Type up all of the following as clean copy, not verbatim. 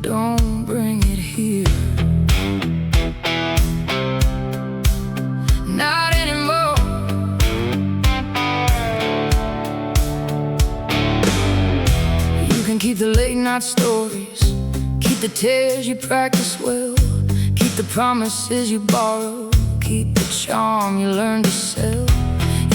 Don't bring it here. Not anymore. You can keep the late night stories, keep the tears you practice well, keep the promises you borrow, keep the charm you learn to sell.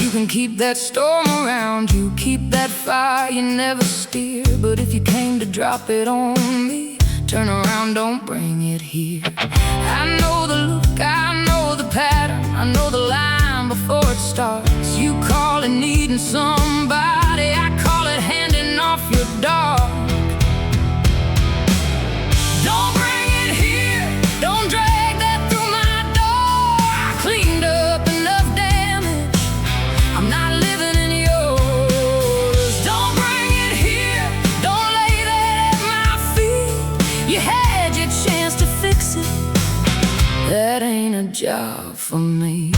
You can keep that storm around you, keep that fire you never steer. But if you came to drop it on me, turn around, don't bring it here. I know the look, I know the pattern, I know the line before it starts. You call it needing somebody, I call it handing off your dog. Don't bring it here, don't drag that through my door. I cleaned up enough damage, I'm not living in yours. Don't bring it here, don't lay that at my feet. You had your chance to fix it, that ain't a job for me.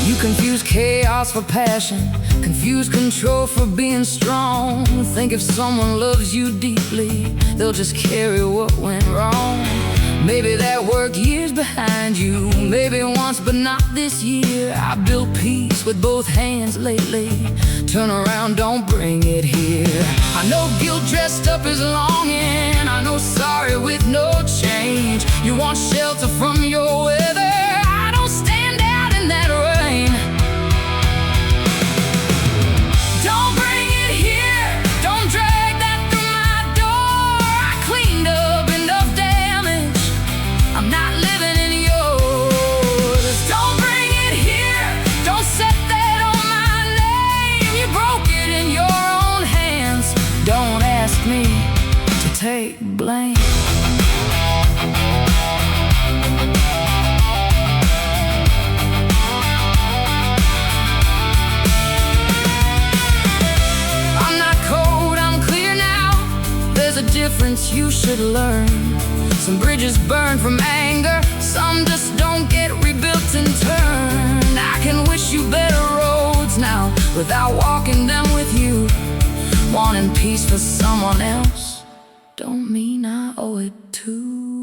You confuse chaos for passion, confuse control for being strong. Think if someone loves you deeply, they'll just carry what went wrong. Maybe that worked years behind you, maybe once but not this year. I built peace with both hands lately. Turn around, don't bring it here. I know guilt dressed up as longing, I know sorry with no change. You want shelter from your weather, I don't stand out in that rain. Don't bring it here, don't drag that through my door. I cleaned up enough damage, I'm not living in yours. Don't bring it here, don't set that on my name. You broke it in your own hands, don't ask me to take blame. I'm not cold, I'm clear now. There's a difference you should learn. Some bridges burn from anger, some just don't get rebuilt in turn. I can wish you better roads now without walking them with you. Wanting peace for someone else don't mean I owe it to.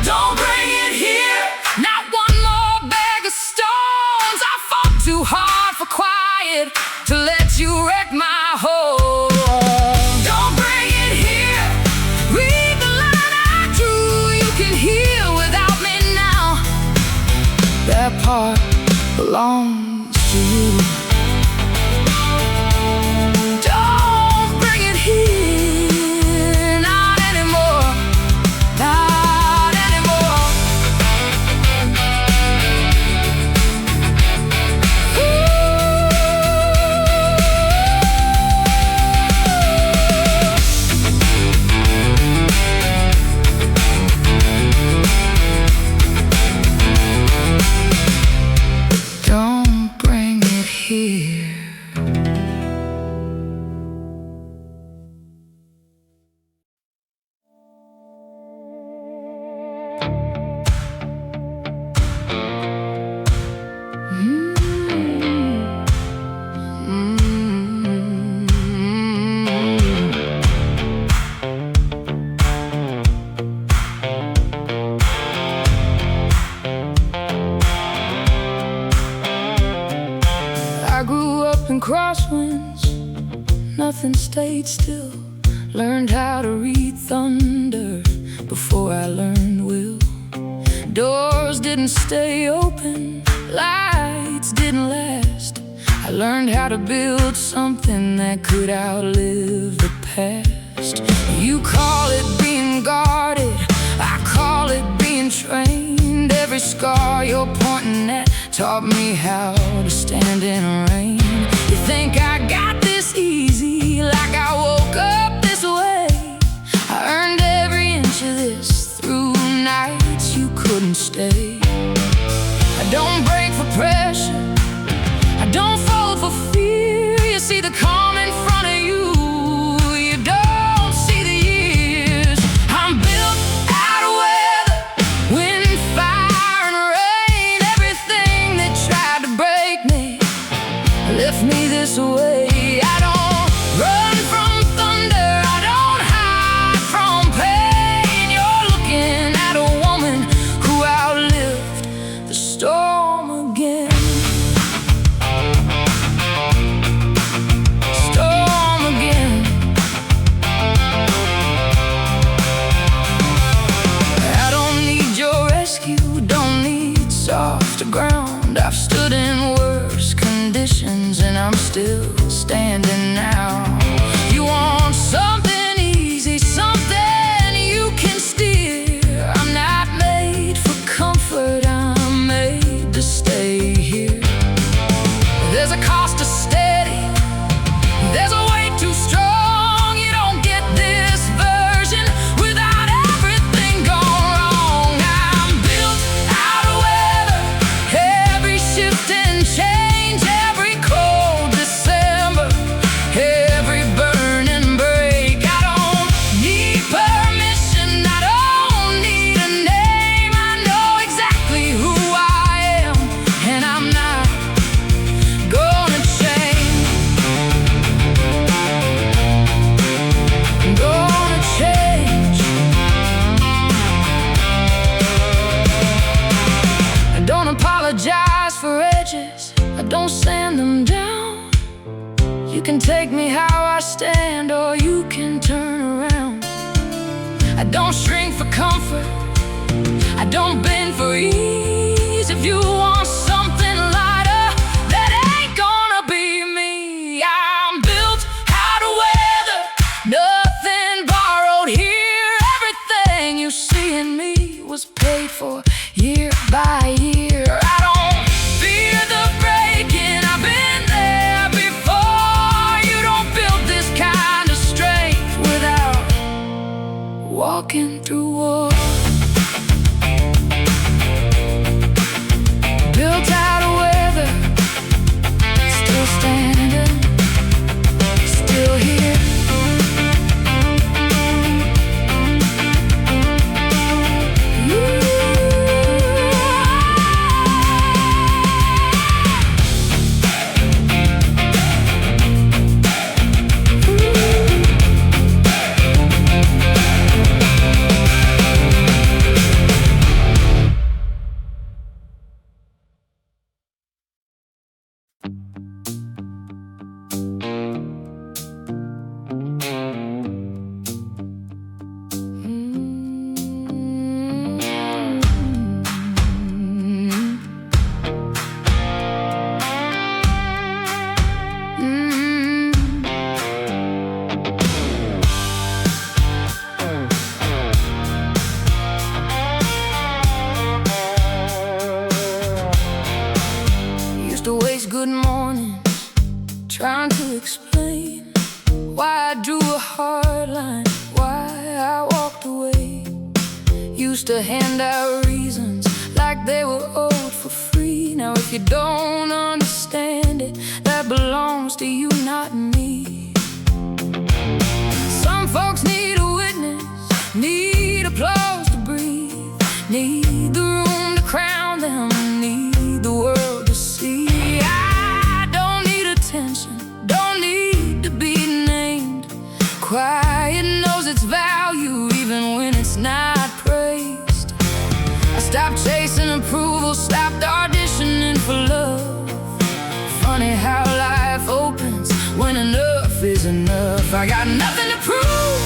Don't bring it here, not one more bag of stones. I fought too hard for quiet to let you wreck my home. Don't bring it here, read the line I drew. You can heal without me now, that part belongs to you. Don't bring it here, not anymore, not anymore. Don't bring it here. I grew up in crosswinds, nothing stayed still. Learned how to read thunder before I learned will. Doors didn't stay open, lights didn't last. I learned how to build something that could outlive the past. You call it being guarded, I call it being trained. Every scar you're pointing at taught me how to stand in rain. You think I got this easy, like I woke up this way. I earned every inch of this through nights you couldn't stay. I don't break for pressure, I don't fold for fear. You see the calm in front of you, ground. I've stood in worse conditions and I'm still standing now. You want something easy, something you can steer. I'm not made for comfort, I'm made to stay here. There's a cost to steady, there's a way too strong. You don't get this version without everything gone wrong. I'm built out of weather, every shift and change, every cold December, every burning break. I don't need permission, I don't need a name. I know exactly who I am, and I'm not gonna change. I'm gonna change. I don't apologize for edges, I don't sand them down. You can take me how I stand, or you can turn around. I don't shrink for comfort, I don't bend for ease. If you want something lighter, that ain't gonna be me. I'm built out of weather, nothing borrowed here. Everything you see in me was paid for year by year. I don't fear the breaking, I've been there before. You don't build this kind of strength without walking through war. Built out of weather, still standing, still here. Used to waste good mornings trying to explain why I drew a hard line, why I walked away. Used to hand out reasons like they were owed for free. Now if you don't understand it, that belongs to you, not me. Some folks need a witness, need applause to breathe, need the room to crown them, need the world to see. I don't need attention, don't need to be named. Quiet knows its value even when it's not praised. I stopped chasing approval, stopped auditioning for love. Funny how life opens when enough is enough. I got nothing to prove,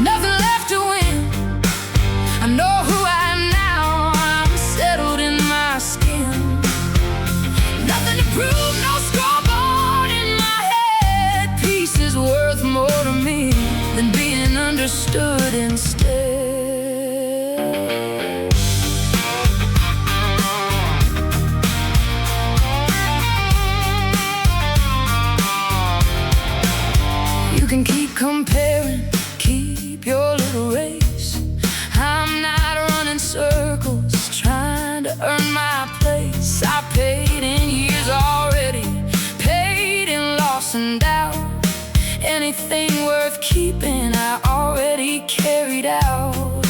nothing left to win. I know who I am now, I'm settled in my skin. Nothing to prove, no scoreboard in my head. Peace is worth more to me than being understood instead. You can keep comparing, keep your little race. I'm not running circles, trying to earn my place. I paid in years already, paid in loss and doubt. Anything worth keeping, I already carried out.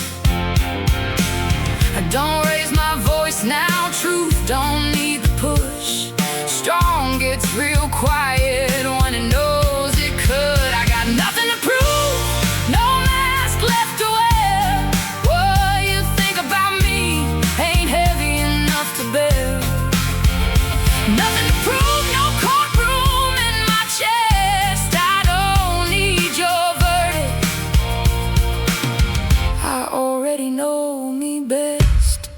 I don't raise my voice now, truth don't need the push. Strong gets real quiet when it knows it could. I got nothing to prove, no mask left to wear. What you think about me ain't heavy enough to bear. Nothing to prove, no courtroom in my chest. I don't need your verdict, I already know me best.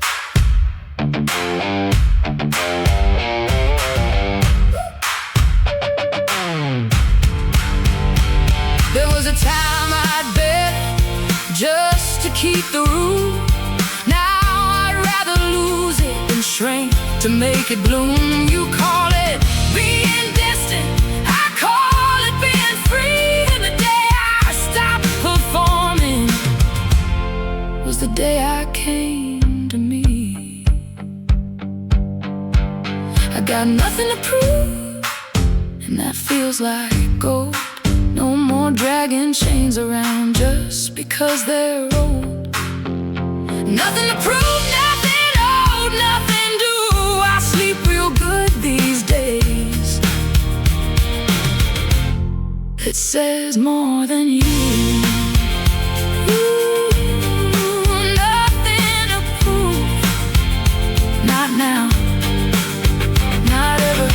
to make it bloom. You call it being distant, I call it being free. And the day I stopped performing was the day I came to me. I got nothing to prove, and that feels like gold. No more dragging chains around just because they're old. Nothing to prove, nothing old, nothing new. I sleep real good these days. It says more than you. Nothing to prove. Not now, not ever.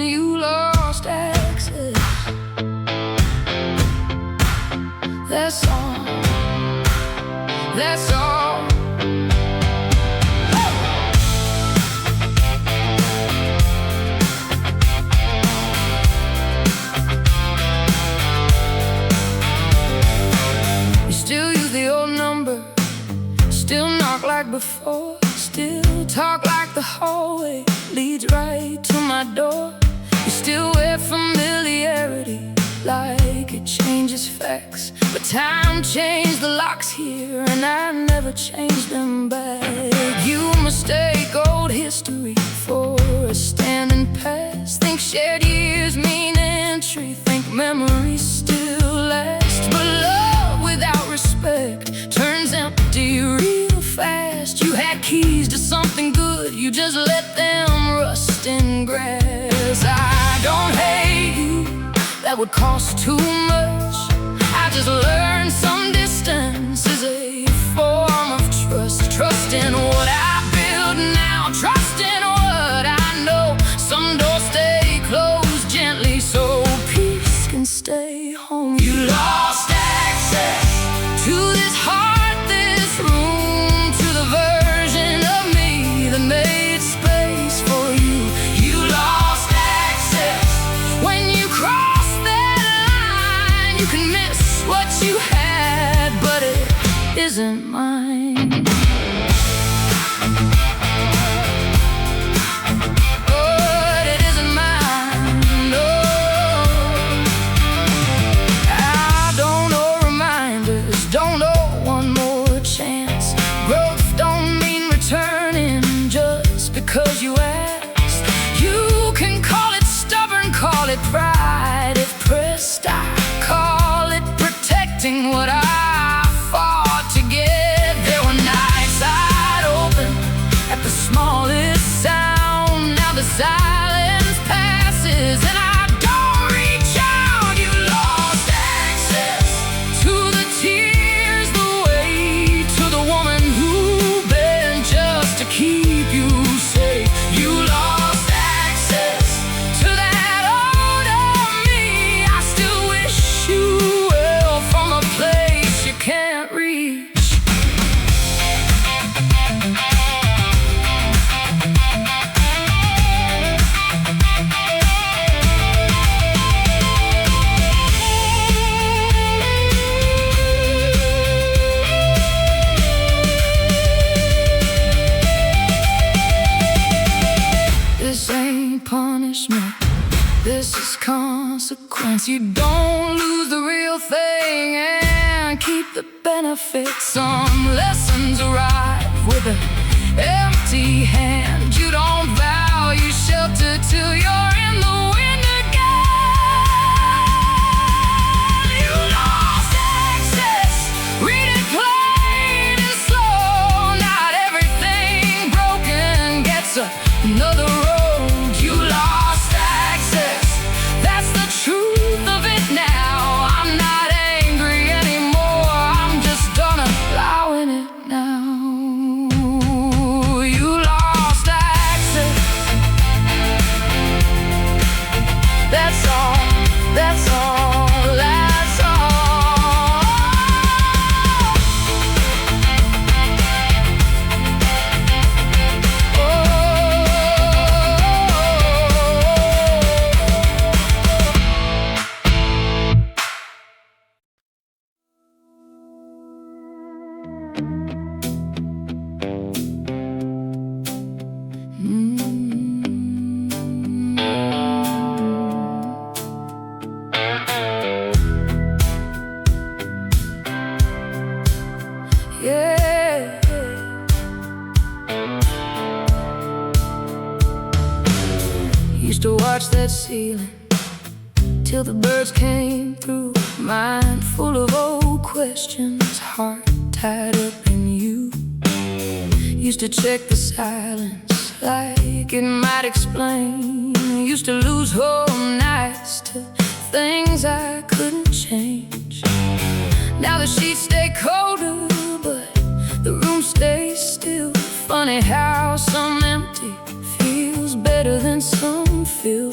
You lost access. That's all. That's all. You still use the old number, still knock like before, still talk like the hallway leads right to my door. You still wear familiarity like it changes facts, but time changed the locks here, and I never changed them back. You mistake old history for a standing past. Think shared years mean entry, think memories still last. But love without respect turns empty real fast. You had keys to something good, you just let them rust in grass. I don't hate you, that would cost too much. I just learned some distance is a form of trust. Trust in what I build now, trust in what I know. Some doors stay closed gently so peace can stay home. You lost access to this heart, this room, to the version of me that made space for you. You lost access when you crossed that line. You can miss what you had, but it isn't mine. But it isn't mine, no. I don't know reminders, don't know one more chance. Growth don't mean returning just because you asked. You can call it stubborn, call it pride. If pressed, I call it protecting what I fought to get. There were nights I'd open at the smallest sound. Now the silence passes and I don't reach out. You lost access to the tears, the way to the woman who bent just to keep you safe. You lost access to that older me. I still wish you well from a place you can't reach. This ain't punishment, this is consequence. You don't lose the real thing and keep the benefits. Some lessons arrive with an empty hand. You don't value shelter till you're in the wind again. You lost access, read it plain and slow. Not everything broken gets another road. You lost access, that's the truth of it now. I'm not angry anymore, I'm just done allowing it now. You lost access. watched that ceiling till the birds came through. Mind full of old questions, heart tied up in you. Used to check the silence like it might explain. Used to lose whole nights to things I couldn't change. Now the sheets stay colder, but the room stays still. Funny how some empty feels better than some filled.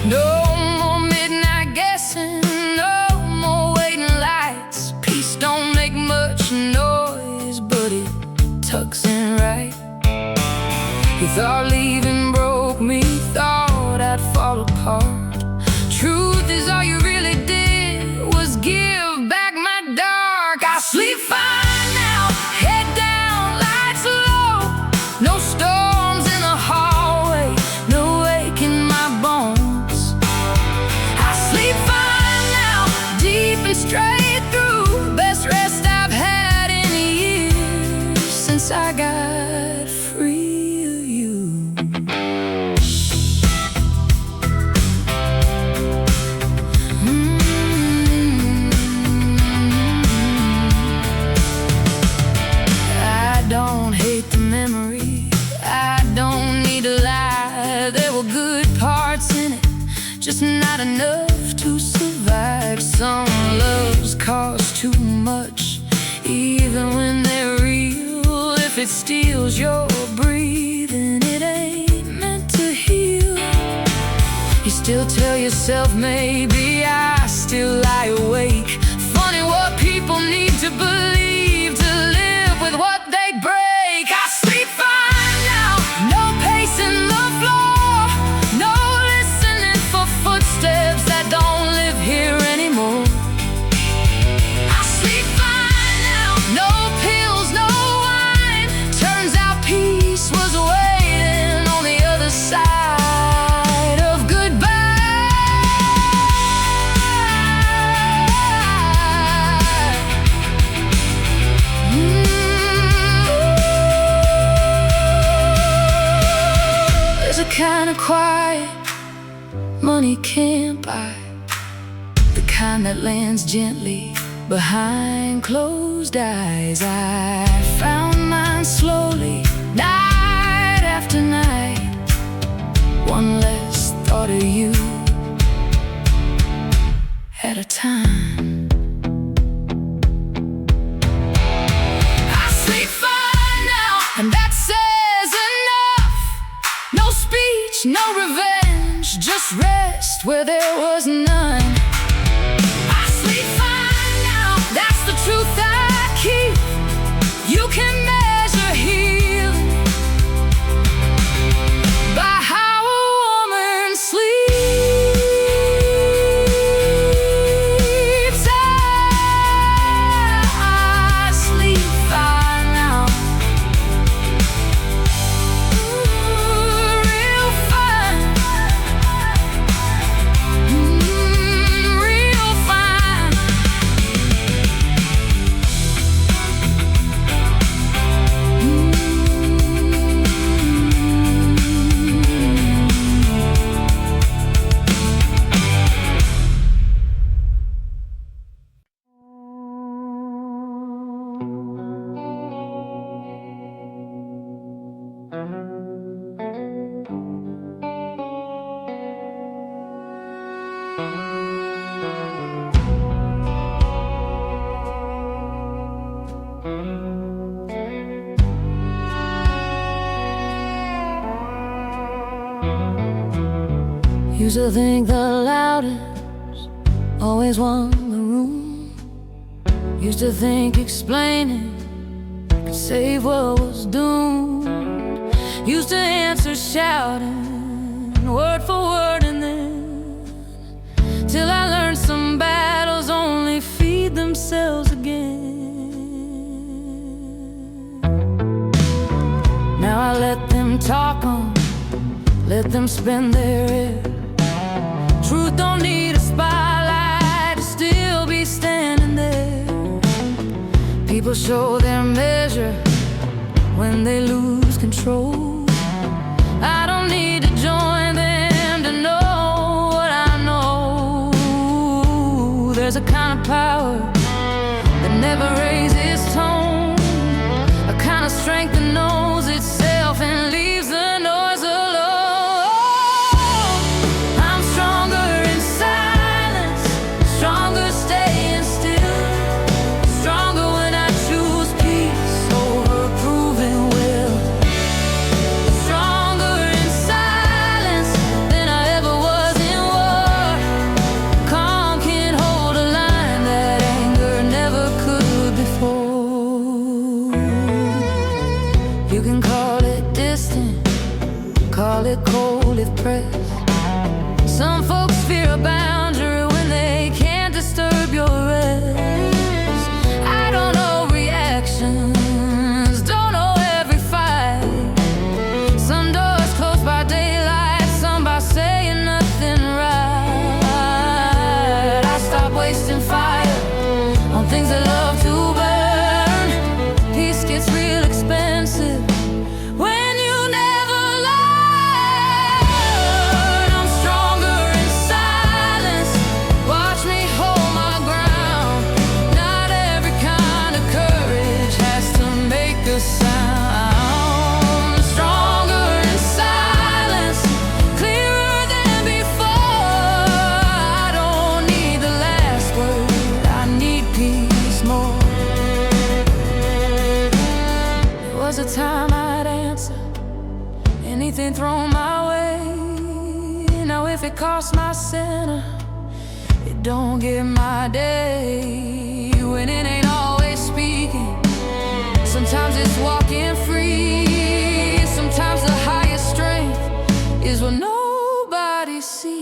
No more midnight guessing, no more waiting lights. Peace don't make much noise, but it tucks in right. You thought leaving broke me, thought I'd fall apart. Truth is all you really did was give back my dark. I sleep fine now, head down, lights low. No storms in the hallway, no ache in my bones. I sleep fine now, deep and straight through. Best rest I've had in years since I got free of you. I don't hate the memory, I don't need to lie. There were good parts in it, just not enough to survive. Some loves cost too much, even when they're real. If it steals your breathing, it ain't meant to heal. You still tell yourself maybe I still lie awake. Funny what people need to believe to live with what they break. I sleep fine now, no pacing the floor, no listening for footsteps that don't live here anymore. I sleep fine now, no pills, no wine. Turns out peace was waiting on the other side of goodbye. There's a kind of quiet money can't buy, the kind that lands gently behind closed eyes. I found mine slowly, night after night. One less thought of you at a time. I sleep fine now, and that says enough. No speech, no revenge, just rest where there was none. I sleep fine now, that's the truth I keep. You can measure healing by how a woman sleeps. I sleep fine now. Real fine. Real fine. Used to think the loudest always won the room. Used to think explaining could save what was doomed. Used to answer shouting, word for word, and then till I learned some battles only feed themselves again. Now I let them talk on, let them spend their air. Truth don't need a spotlight to still be standing there. People show their measure when they lose control. I don't need to join them to know There's a kind of power that never raises tone, a kind of strength that knows itself and leaves the noise alone. I'm stronger in silence, stronger staying still, stronger when I choose peace over proving will, stronger in silence than I ever was in war. Calm can hold a line that anger never could before. You can call it distant, call it cold if pressed. Some folks fear a boundary when they can't disturb your rest. I don't know reactions, don't know every fight. Some doors closed by daylight, some by saying nothing right. I stop wasting fire on things that love to burn. Peace gets real expensive when you never learn. I'm stronger in silence, watch me hold my ground. Not every kind of courage has to make a sound. Stronger in silence, clearer than before. I don't need the last word, I need peace more. There was a time I'd answer anything thrown my way. Now if it costs my center, it don't get my day. When it ain't always speaking, sometimes it's walking free. Sometimes the highest strength is what nobody sees.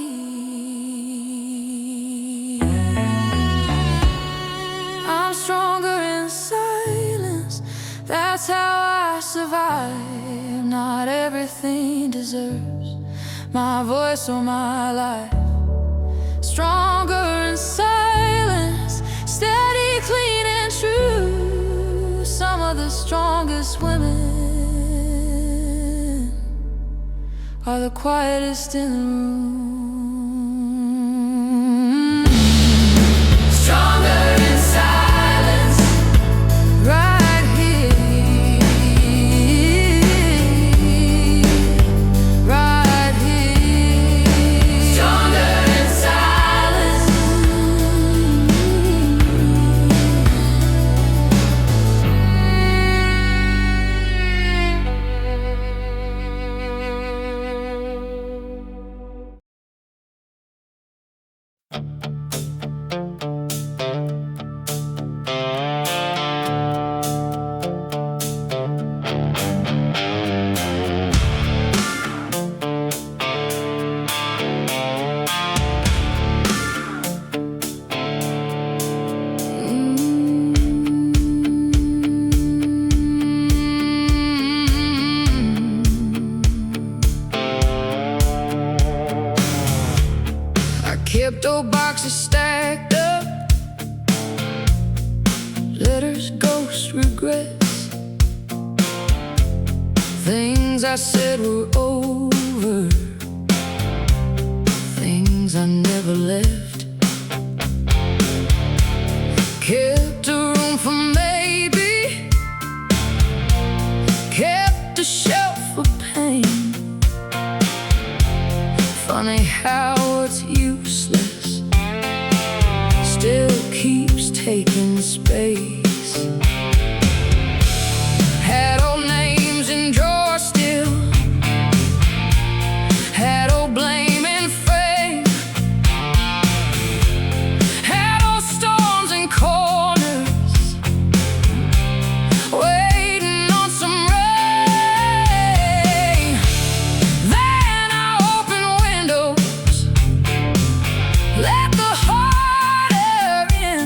I'm stronger in silence, that's how I survive. Not everything deserves my voice or my life. Stronger in silence, steady, clean and true. Some of the strongest women are the quietest in the room. Stronger in silence, right here, right here. Stronger in silence. I kept old boxes stacked up, letters, ghosts, regrets. Things I said were over, things I never left. Kept a room for maybe, kept a shelf for pain. Funny how what's useless still keeps taking space. Had old names in drawers still, had old blame and fame, had old storms and corners, waiting on some rain. Then I opened windows, let the hot air in.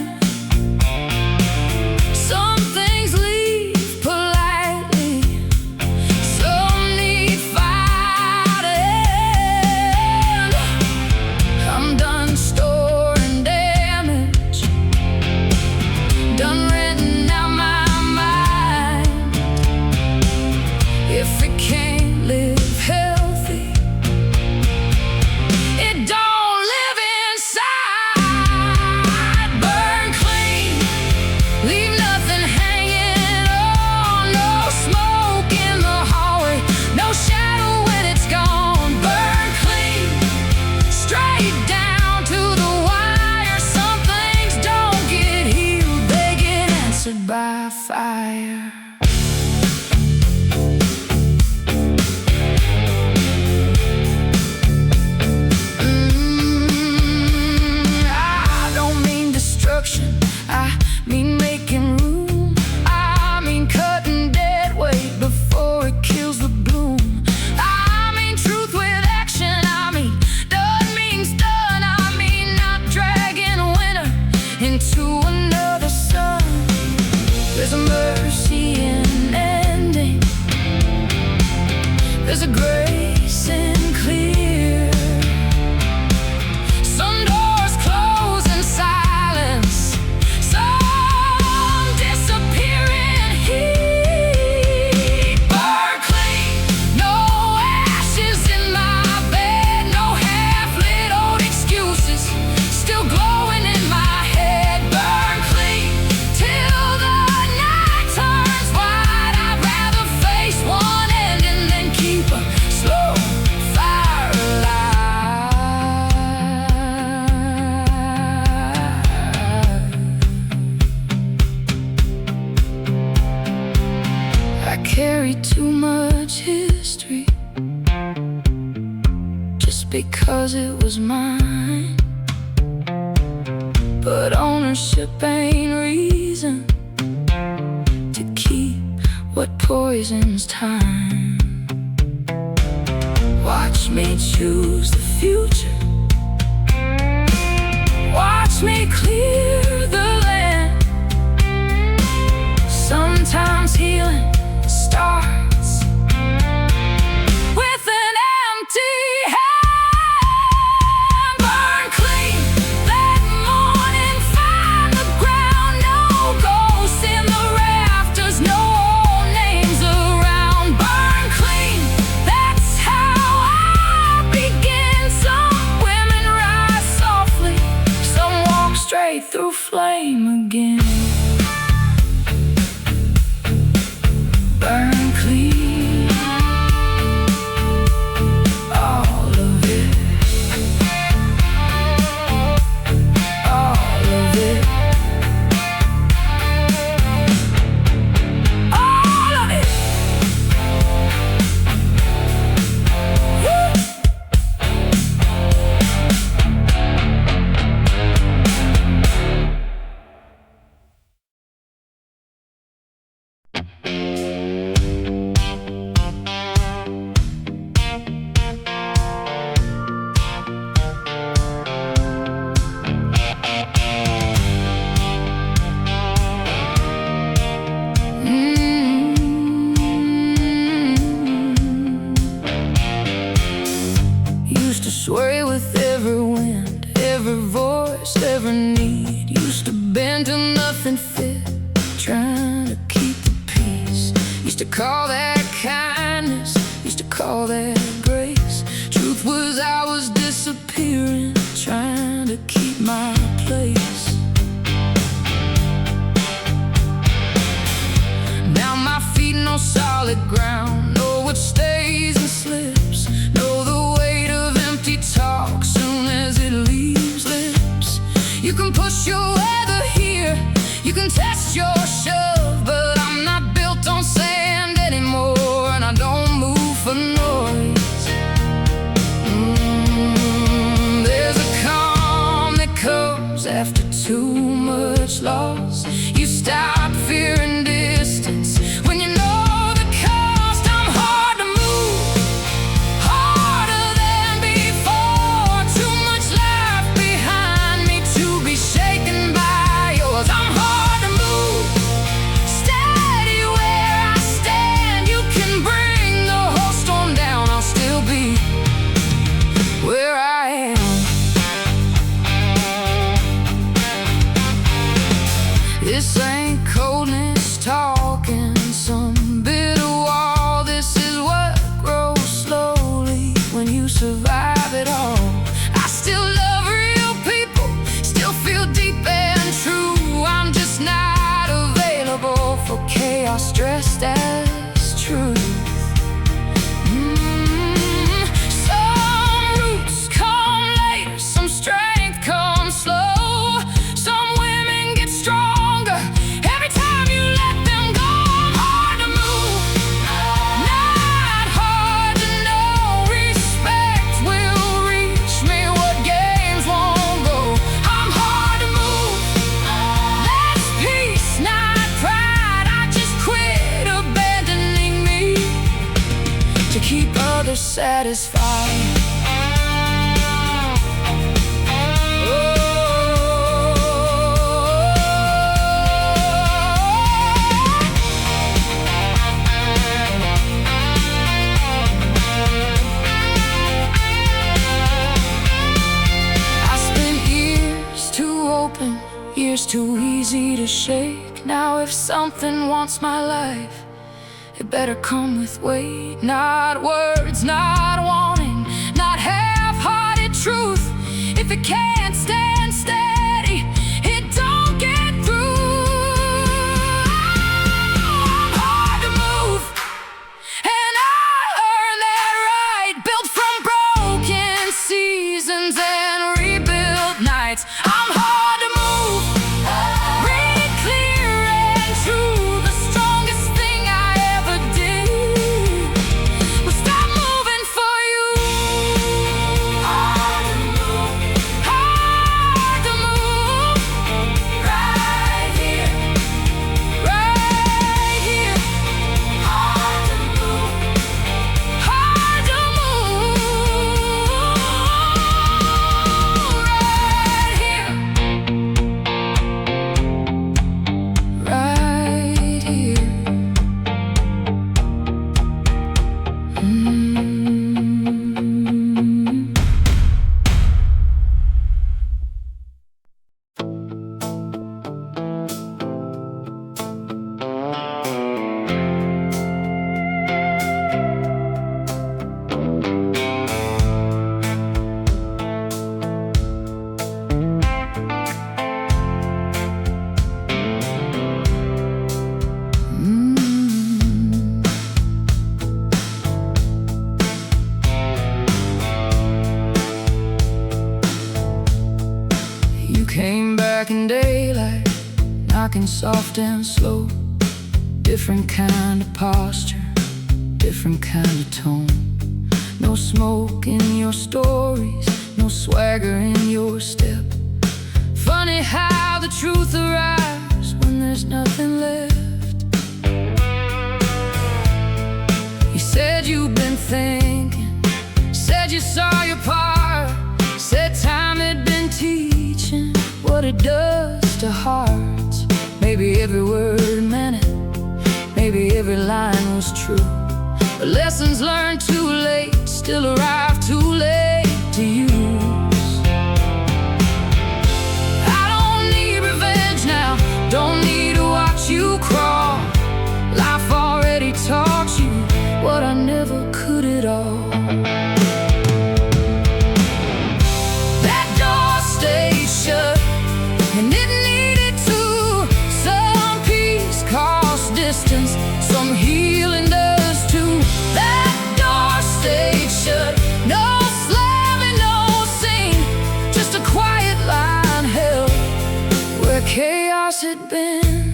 by fire. I don't mean destruction, I mean making room. I mean cutting dead weight before it kills the bloom. I mean truth with action, I mean done means done. I mean not dragging winter into another sun. There's a mercy in ending, there's a grace in clear. Some doors close in silence, some disappear in heat. Burn clean, no ashes in my bed, no half-lit old excuses still glowing in my head. Burn clean till the night turns white. I'd rather face one ending than keep a slow fire alive. I carry too much history just because it was mine, but ownership ain't reason to keep what poisons time. Watch me choose the future, watch me clear the land. Sometimes healing starts with an empty hand. Burn clean, let morning find the ground. No ghosts in the rafters, no old names around. Burn clean, that's how I begin. Some women rise softly, some walk straight through flame again. Burn clean, all of it, all of it, all of it. Woo! Used to sway with every wind, every voice, every need. Used to bend till nothing fit, trying to keep the peace. Used to call that kindness, used to call that grace. Truth was I was disappearing, trying to keep my place. Now my feet no solid ground, know what stays and slips, know the weight of empty talk soon as it leaves lips. You can push your weather here, you can test your shove, but I'm not built on sand anymore, and I don't move for noise. There's a calm that comes after too much loss. You stop fearing distance when you know the cost. I'm hard to move, harder than before. Too much life behind me to be shaken by yours. I'm hard to move, steady where I stand. You can bring the whole storm down, I'll still be where I am. This ain't coldness talking, some bitter wall. This is what grows slowly when you survive it all. I still love real people, still feel deep and true. I'm just not available for chaos dressed as truth. Some roots come later, some strength comes slow. Some women get stronger every time you satisfied. Years too easy to shake. Now if something wants my life, it better come with weight. Not words, not wanting, not half-hearted truth. If it can't stand steady, it don't get through. I'm hard to move, and I earned that right. Built from broken seasons and rebuilt nights. I'm hard to move, read clear and true. The strongest thing I ever did was stop moving for you. Hard to move, hard to move. Right here, right here. Hard to move, hard to move. Right here, right here. You came back in daylight, knocking soft and slow. Different kind of posture, different kind of tone. No smoke in your stories, no swagger in your step. Funny how the truth arrives when there's nothing left. You said you've been thinking, said you saw your part, said time had been teaching what it does to hearts. Maybe every word meant it, maybe every line was true. But lessons learned too late still arrive too late to use. I don't need revenge now, don't need to watch you crawl. Life already taught you what I never could at all. That door stayed shut, and it needed to. Some peace costs distance, some healing does too. That door stayed shut, no slamming, no scene, just a quiet line held where chaos had been.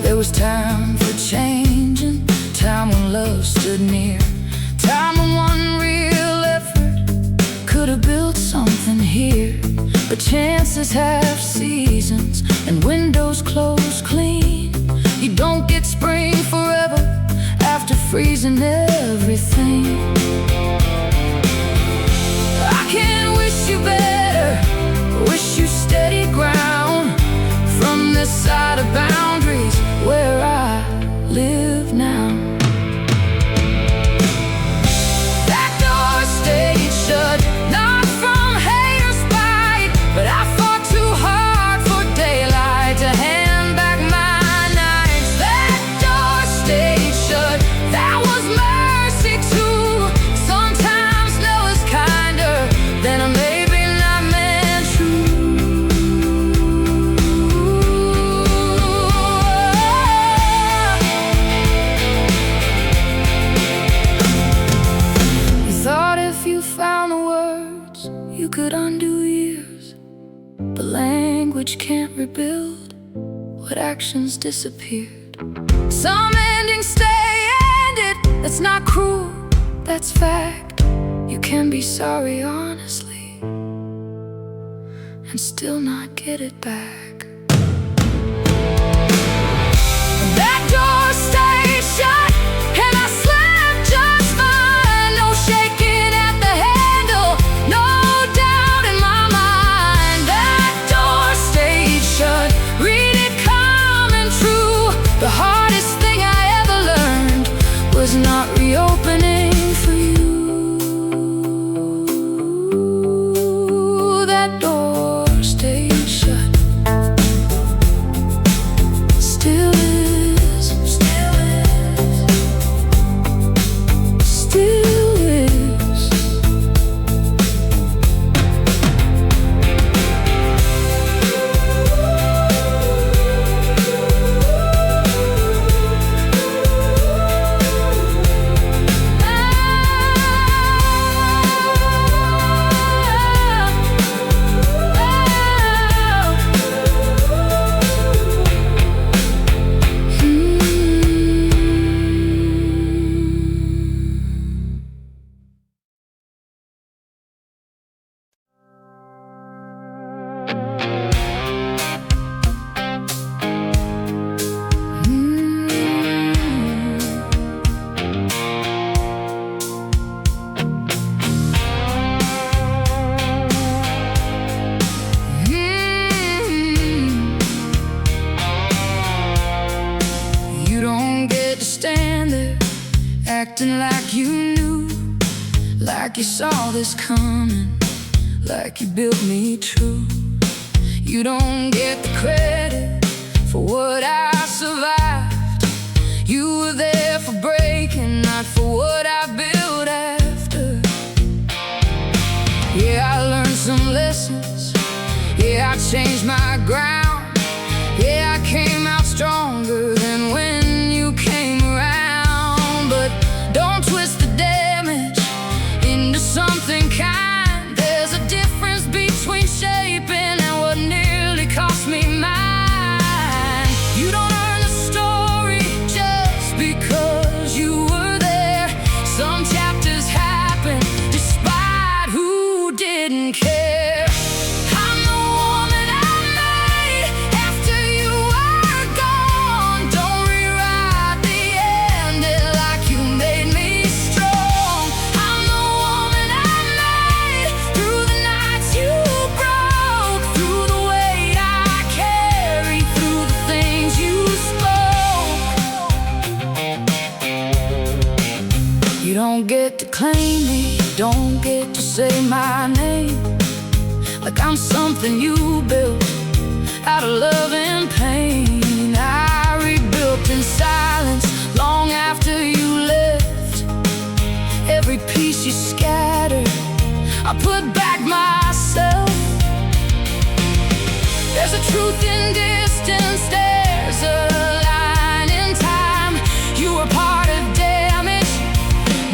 There was time for changing, time when love stood near, time when one real effort could have built something here. But chances have seasons, and windows close clean. You don't get spring forever after freezing everything. I can wish you better, wish you steady ground from this side of boundaries where I live now. That door stayed shut, not from hate or spite, but I fought too hard for daylight to hand back my nights. That door stayed shut, that was mercy too. Sometimes no is kinder than a maybe not meant true. You thought if you found the words, you could undo years. But language can't rebuild what actions disappeared. Some endings stay ended, that's not cruel, that's fact. You can be sorry honestly and still not get it back. That door you saw this coming, like you built me true. You don't get the credit for what I survived. You were there for breaking, not for what I built after. Yeah, I learned some lessons. Yeah, I changed my ground. Yeah, I came out stronger than when you came around. But don't twist the damage into something kind. There's a difference between shaping and what nearly cost me mine. You don't earn the story just because you were there. Some chapters happen despite who didn't care. I'm the woman I made after you were gone. Don't rewrite the ending like you made me strong. I'm the woman I made through the nights you broke, through the weight I carry, through the things you spoke. You don't get to claim me, don't get to say my name like I'm something you built out of love and pain. I rebuilt in silence long after you left. Every piece you scattered, I put back myself. There's a truth in distance, there's a line in time. You were part of damage,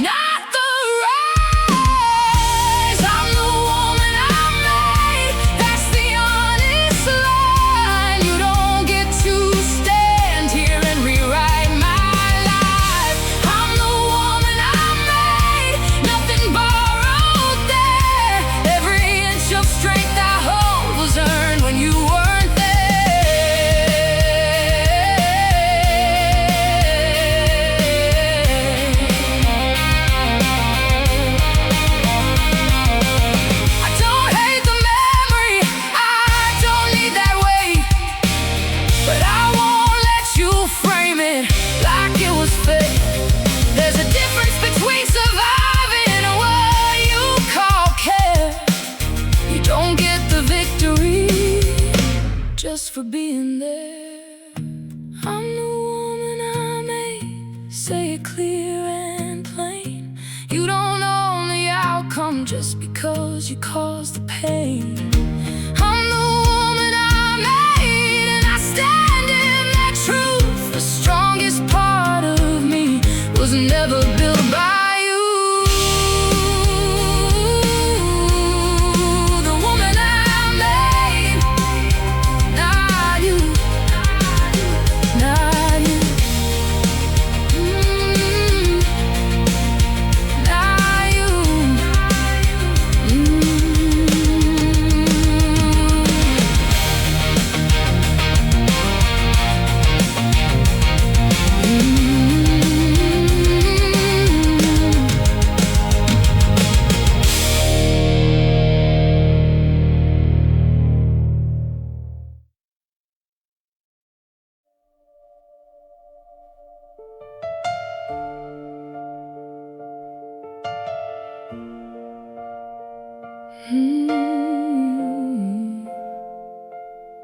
not the rise. I'm the woman I made, that's the honest line. You don't get to stand here and rewrite my life. I'm the woman I made, nothing borrowed there. Every inch of strength I hold was earned when you weren't there. I don't hate the memory, I don't need that weight, but I won't let you frame it like it was fake. There's a difference between surviving and what you call care. You don't get the victory just for being there. I'm the woman I made, say it clear and plain. You don't own the outcome just because you caused the pain. I'm the woman I made, and I stand in that truth. The strongest part of me was never built by you. The woman I made, not you, not you. Not you.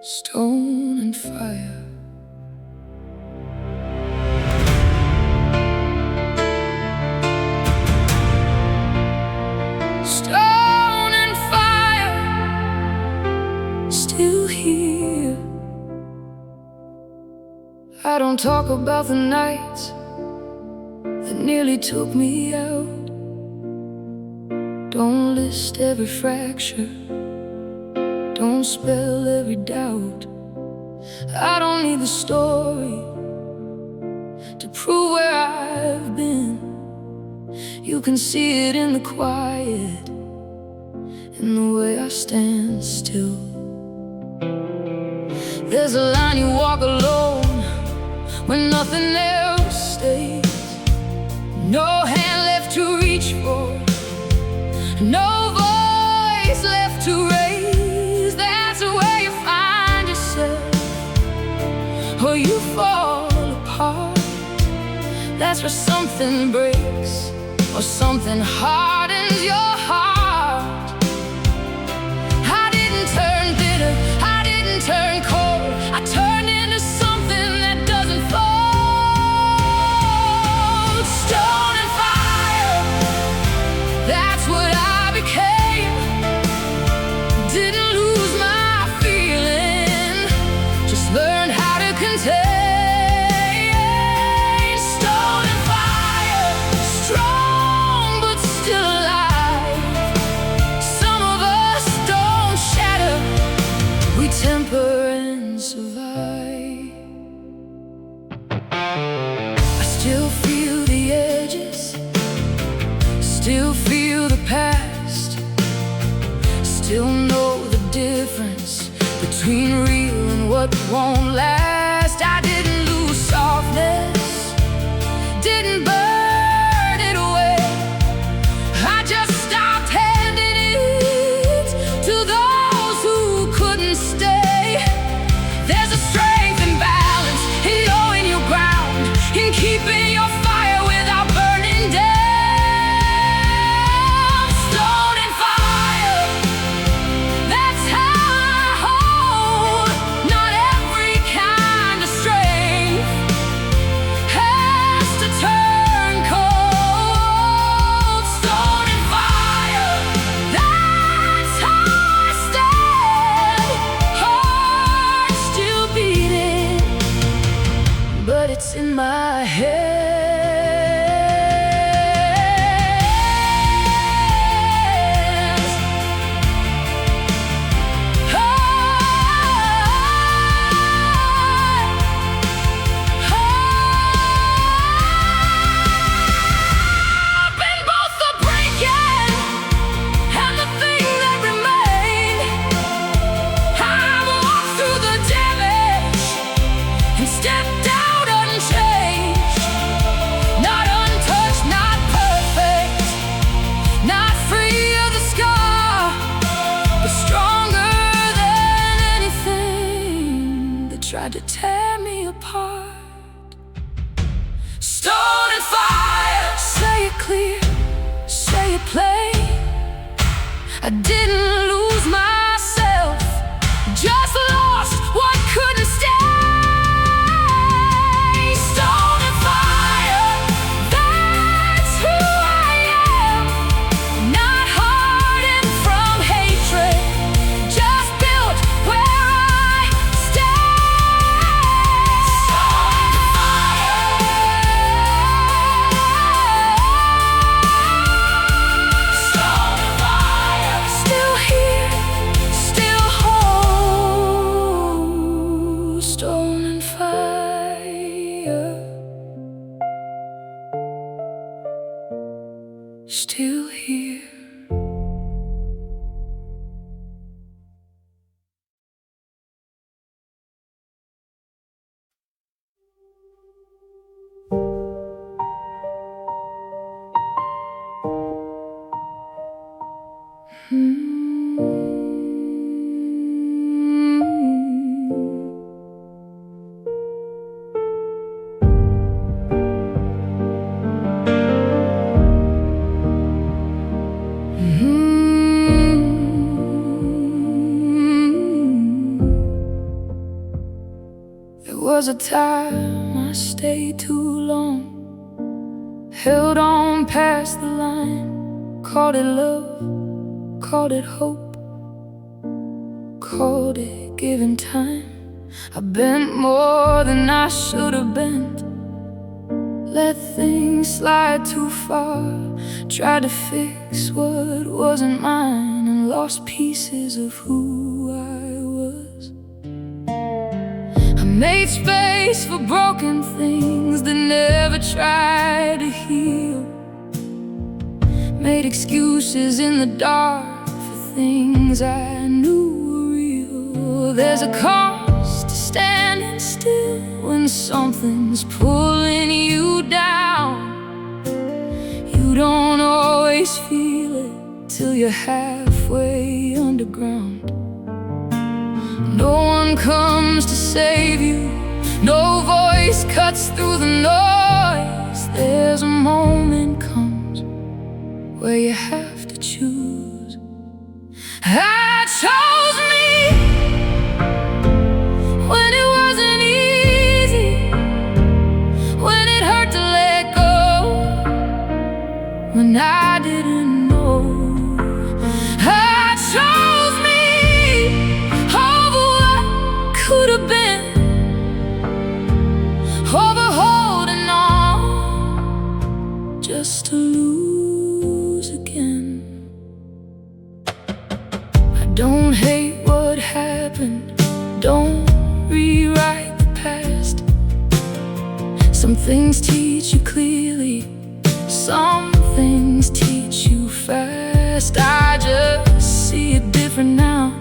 Stone and fire. Stone and fire, still here. I don't talk about the nights that nearly took me out. Don't list every fracture, don't spell every doubt. I don't need the story to prove where I've been. You can see it in the quiet, in the way I stand still. There's a line you walk alone when nothing else stays. No hand left to reach for, no voice left to raise. That's where you find yourself, or you fall apart. That's where something breaks, or something hardens your heart. difference between real and what won't last. I didn't lose softness, didn't burn it away. I just stopped handing it to those who couldn't stay. There's a strength and balance in knowing your ground, in keeping your fire without burning down. Stone and fire, that's how I hold. Not every kind of strength has to turn cold. Stone and fire, that's how I stand. Heart still beating, but it's in my head. Stepped out unchanged, not untouched, not perfect, not free of the scar, but stronger than anything that tried to tear me apart. Stone and fire, say it clear, say it plain. I didn't lose myself, just lost what couldn't stay. Stone and fire, still here. There was a time I stayed too long, held on past the line, called it love, called it hope, called it giving time. I bent more than I should have bent, let things slide too far, tried to fix what wasn't mine, and lost pieces of who I was. I made space for broken things that never tried to heal, made excuses in the dark for things I knew were real. There's a cost to standing still when something's pulling you down. You don't always feel it till you're halfway underground. No one comes to save you, no voice cuts through the noise. There's a moment comes where you have to choose. I chose me when it wasn't easy, when it hurt to let go, when I didn't know. I chose me over what could have been, over holding on just to lose again. I don't hate what happened, don't rewrite the past. Some things teach you clearly, some things teach you fast. I just see it different now,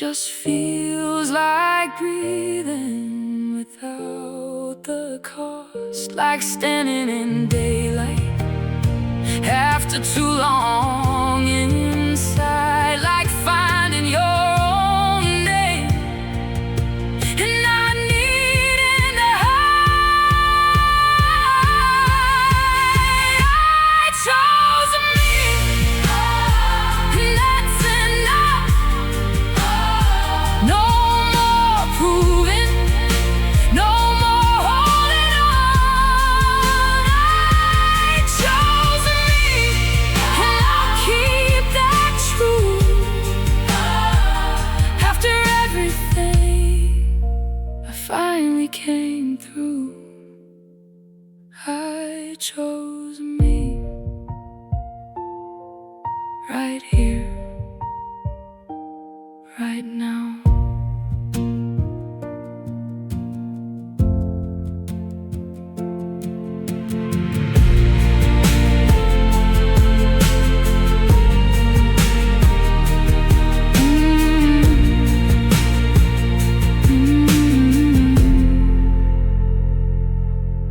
just feels like breathing without the cost, like standing in daylight after too long inside, like finding your own name and not needing to hide. I chose me, and that's enough. No more proving, no more holding on. I chose me, and I'll keep that true. After everything, I finally came through. I chose me, right here, right now.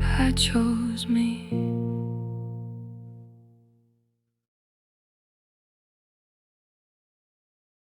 I chose me.